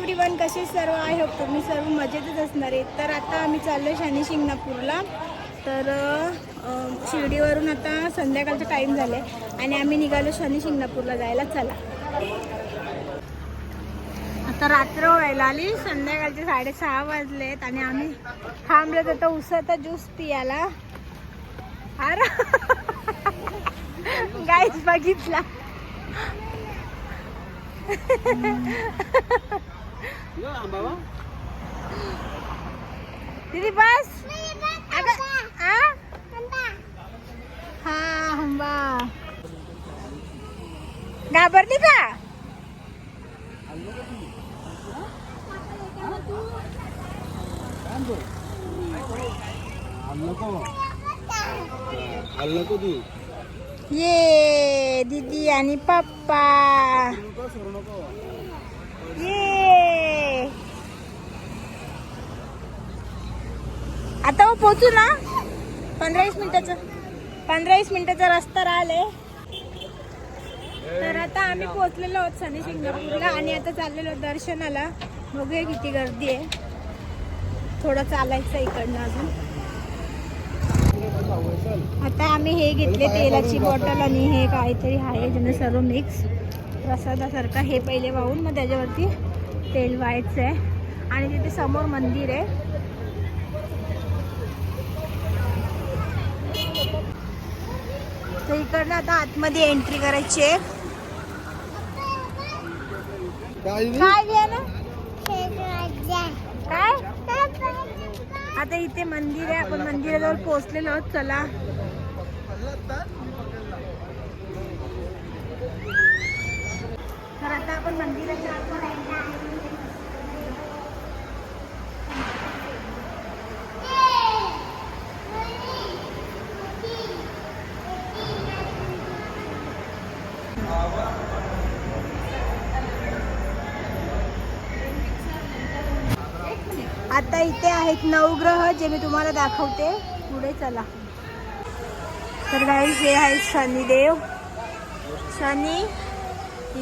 Everyone, कसे सर्व आहे होप तुम्ही सर्व मजेतच असणार आहे. तर आता आम्ही चाललो शनी शिंगणापूरला. तर शिर्डीवरून आता संध्याकाळचा टाईम झाला आहे आणि आम्ही निघालो शनी शिंगणापूरला जायला. चला, आता रात्र व्हायला आली, संध्याकाळचे 6:30 वाजलेत आणि आम्ही थांबलो होतो उसाचा ज्यूस पियाला. अरे गाईस बघितला दीदी बस. हा हंबा घाबरली का? ये दीदी आणि पप्पा ये. आता पोहोचू ना. 15-20 मिनिटाचा रस्ता राहिले. तर आता आम्ही पोहोचलेलो आहोत शनी शिंगणापूरला आणि आता चाललेलो दर्शनाला. बघूया किती गर्दी आहे. थोडं चालायचं इकडनं अजून. आता आम्ही हे घेतले तेलाची बॉटल आणि हे काहीतरी आहे ज्याने सर्व मिक्स प्रसादासारखा. हे पहिले वाहून मग त्याच्यावरती तेल व्हायचं आहे आणि तिथे समोर मंदिर आहे. तर इकडनं आता आतमध्ये एंट्री करायची आहे. काय घ्या ना काय. आता इथे मंदिर आहे, आपण मंदिराजवळ पोहोचलेलो आहोत. चला, तर आता आपण मंदिराच्या आतमध्ये आता इथे आहेत नवग्रह जे मी तुम्हाला दाखवते पुढे. चला, तर गाईस हे आहेत शनिदेव. शनी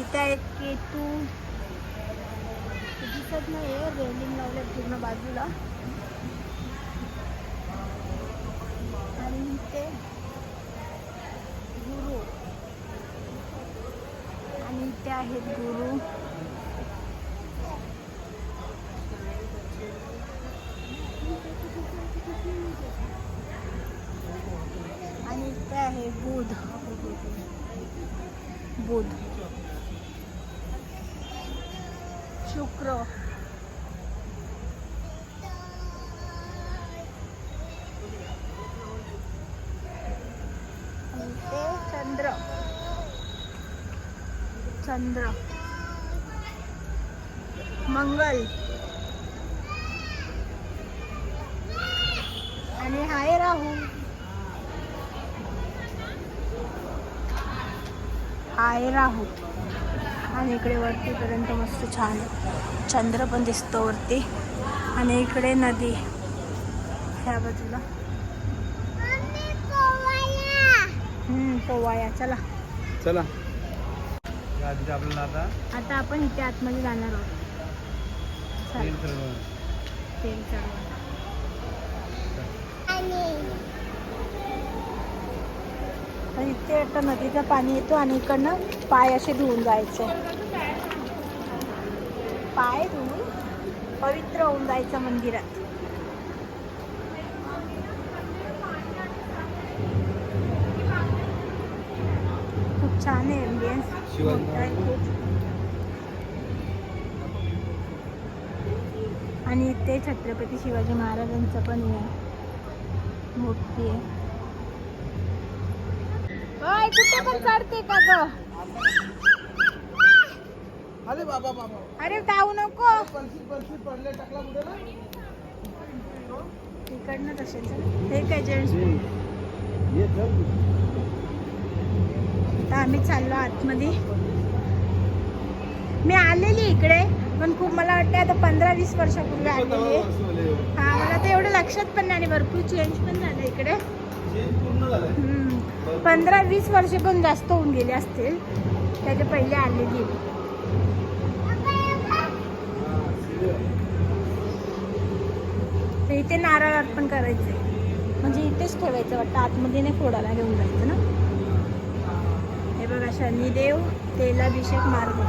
इथे आहेत, केतू दिसत नाही, रेलिंग लावले पूर्ण बाजूला. आणि इथे गुरु आणि इथे आहेत गुरु. आणि इथे आहे बुध. शुक्र, आणि इथे चंद्र, मंगल आणि हाय राहू. आणि इकडे वरतीपर्यंत मस्त छान चंद्र पण दिसतो वरती. आणि इकडे नदी ह्या बाजूला. पोवाया. चला चला, आता आपण इथे आतमध्ये जाणार आहोत. तेल चढवा. इथे आता नदीचं पाणी येतो आणि इकडनं पाय असे धुवून जायचे. पाय धुवून पवित्र होऊन जायचं मंदिरात. खूप छान आहे एम्बियन्स. आणि इथे छत्रपती शिवाजी महाराजांचं पण मूर्ती आहे. कुठे पण चढते का ग? अरे धावू नको. इकडनं तसेच हे काय जेंट्स. आता आम्ही चाललो आतमध्ये. मी आलेली इकडे पण खूप, मला वाटतं आता 15-20 वर्षापूर्वी आलेली आहे. हा, मला तर एवढं लक्षात पण नाही. भरपूर चेंज पण झालं इकडे. 15-20 वर्ष पण जास्त होऊन गेले असतील. त्याच्या पहिले आलेली. इथे नारळ अर्पण करायचे, म्हणजे इथेच ठेवायचं वाटतं, आतमध्ये नाही फोडायला घेऊन जायचं ना. हे बघा शनिदेव तेलाभिषेक मार्ग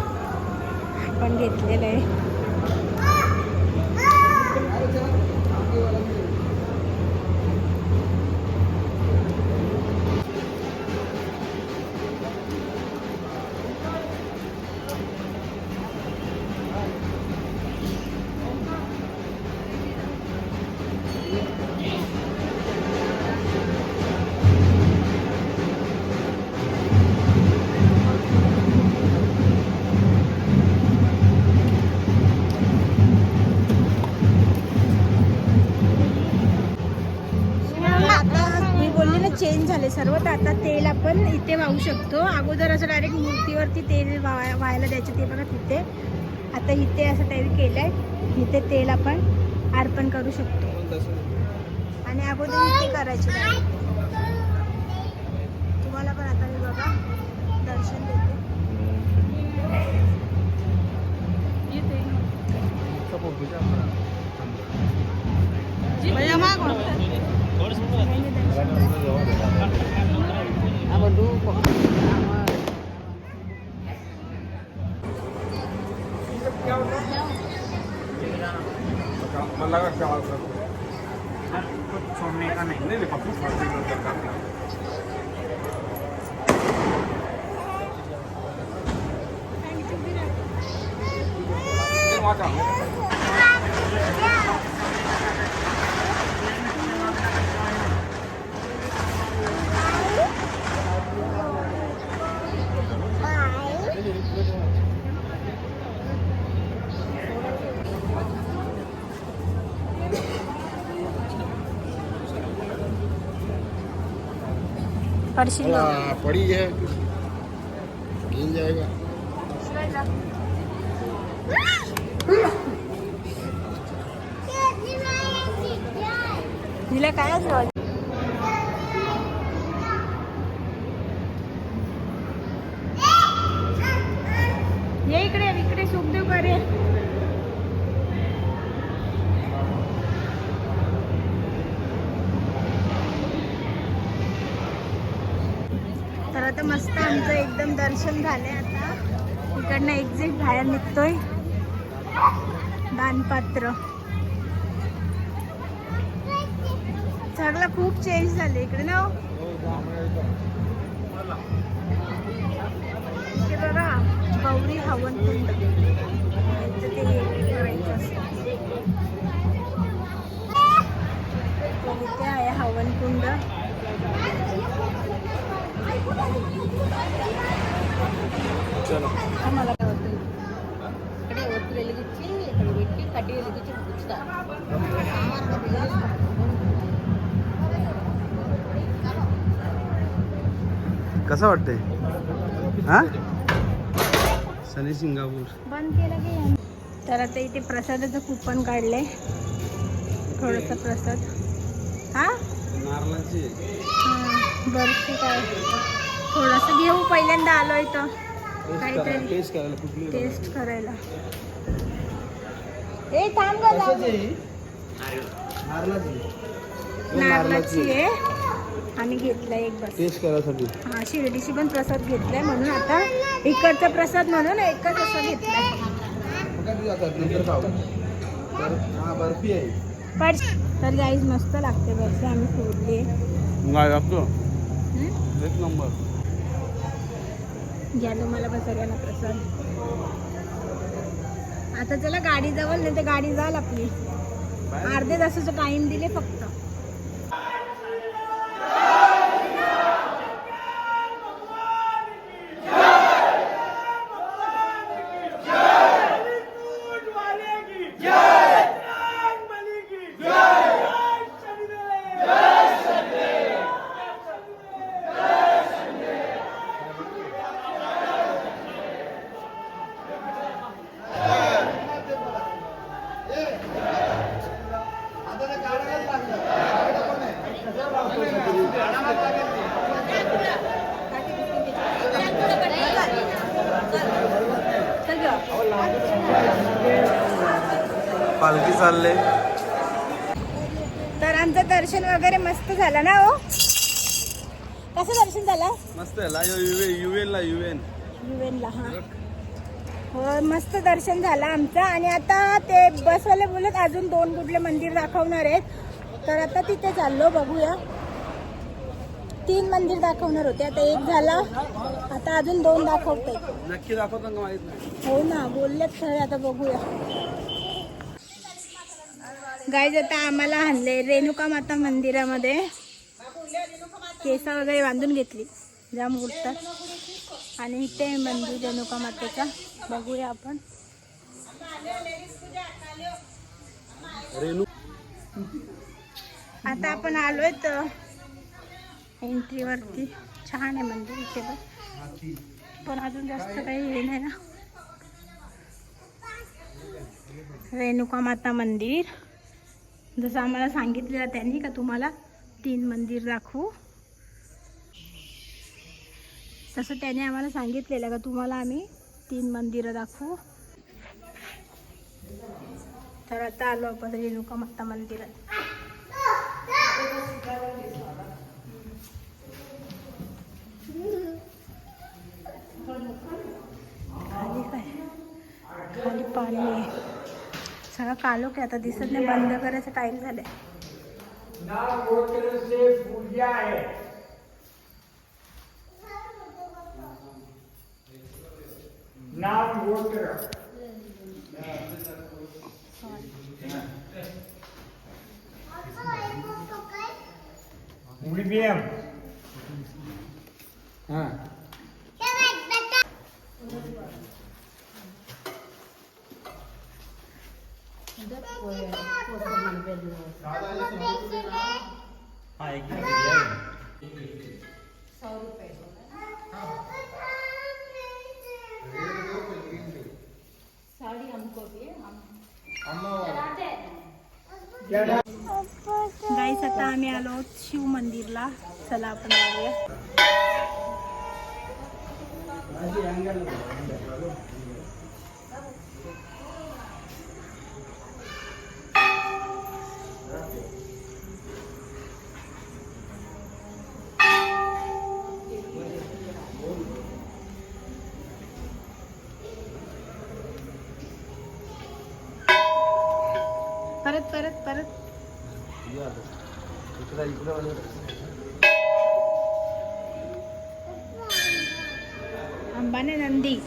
आपण घेतलेलं आहे. चेंज झाले सर्व, तर आता तेल आपण इथे वाहू शकतो. अगोदर असं डायरेक्ट मूर्तीवरती तेल वाहायला द्यायचं, ते बघा तिथे. आता इथे असं टाईप केलंय, इथे तेल आपण अर्पण करू शकतो. आणि अगोदर इथे करायचे. तुम्हाला पण आता मी बघा दर्शन देते. छोड़ने का नहीं पप्पू पड़ी है, गिन जाएगा. हिला काय ये इकडे इकडे सुखदेव करे. तर आता मस्त आमचं एकदम दर्शन झालंय. आता इकडनं एक्झिट बाहेर निघतोय. दानपात्र सगळं खूप चेंज झाले इकडे ना. हे बघा गौरी हवन कुंड, ते करायचं असतं. इथे आहे हवन कुंड. मला काय होतं इकडे वरती వెలిగించి ఇక్కడ పెట్టి కడ్డీ వెలిగించి ముగిస్తారు. कसं वाटतंय? हा शनी शिंगापूर बंद केलं की. तर आता इथे प्रसादाचं कुपन काढलंय, थोडंसं प्रसाद. हा नारळाची बर्फी काय थोडंसं घेऊ. पहिल्यांदा आलो इथं काहीतरी टेस्ट करायला. ए थांब ग, नारळाची आहे. आम्ही घेतलाय एक बस टेस्ट करायसाठी. हा शिर्डीची पण प्रसाद घेतलाय, म्हणून आता इकडचा प्रसाद म्हणून एकच असं घेतलाय. बर्फी आहे तर गाईज मस्त लागते बर्फी. आम्ही फोडली एक नंबर. घ्या तुम्हाला पण सगळ्यांना प्रसाद. आता चला गाडी जवळ, नाही तर गाडी जाल आपली. अर्धे तासाचा टाइम दिले फक्त. पालखी चालले. आमचं दर्शन वगैरे मस्त झालं ना हो. कसं दर्शन झालं? मस्त आहे युएनला युएनला. हा हो मस्त दर्शन झालं आमचं. आणि आता ते बसवाले बोलत अजून 2 कुठले मंदिर दाखवणार आहेत, तर आता तिथे चाललो. बघूया. 3 मंदिर दाखवणार होते, आता 1 झाला, आता अजून 2 दाखवते. नक्की दाखवता का माहित नाही. हो ना बोललेत खरे. आता बघूया. गाईज आता आम्हाला आणले रेणुका माता मंदिरामध्ये. केसा वगैरे बांधून घेतली, जाम उठतात. आणि इथे मंदिर रेणुका मातेचा. बघूया आपण. रेणू आता आपण आलोय तर एंट्रीवरती. छान आहे मंदिर इथे पण अजून जास्त काही हे नाही ना. रेणुका माता मंदिर जसं आम्हाला सांगितलेलं त्यांनी का तुम्हाला 3 मंदिर दाखवू, तसं त्याने आम्हाला सांगितलेलं का तुम्हाला आम्ही 3 मंदिरं दाखवू. तर आता आलो आपण रेणुका माता मंदिरात. खाली काय, खाली पाणी आहे. सगळं कालो की आता दिसत नाही. बंद करायचा टाइम झालाय. गाईस आता आम्ही आलो शिव मंदिरला. चला आपण जाऊया. परत अंबाने नंदी.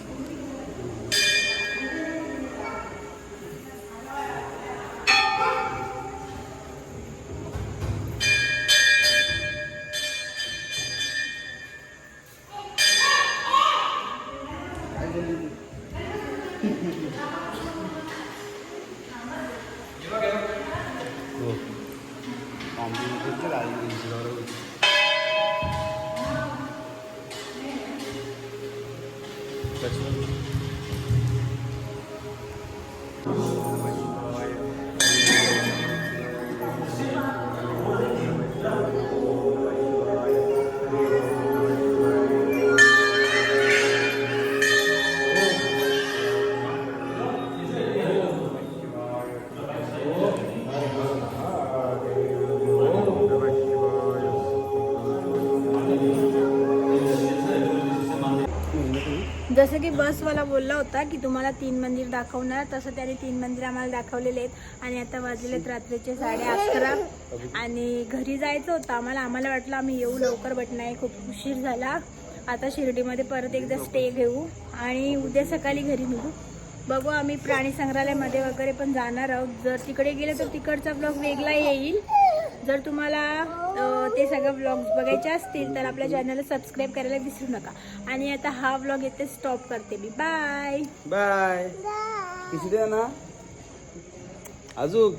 जसं की बसवाला बोलला होता की तुम्हाला 3 मंदिर दाखवणार, तसं त्याने 3 मंदिर आम्हाला दाखवलेले आहेत. आणि आता वाजलेत रात्रीचे 11:30 आणि घरी जायचं होतं आम्हाला वाटलं आम्ही येऊ लवकर, बट नाही, खूप उशीर झाला. आता शिर्डीमध्ये परत एकदा स्टे घेऊ आणि उद्या सकाळी घरी निघू. बघू आम्ही प्राणी संग्रहालयामध्ये वगैरे पण जाणार आहोत. जर तिकडे गेले तर तिकडचा ब्लॉग वेगळा येईल. जर तुम्हाला ते सगळं ब्लॉग्स बघायचे असतील तर आपल्या चॅनलला सबस्क्राईब करायला विसरू नका. आणि आता हा ब्लॉग इथे स्टॉप करते मी. Bye bye. किती द्या ना अजून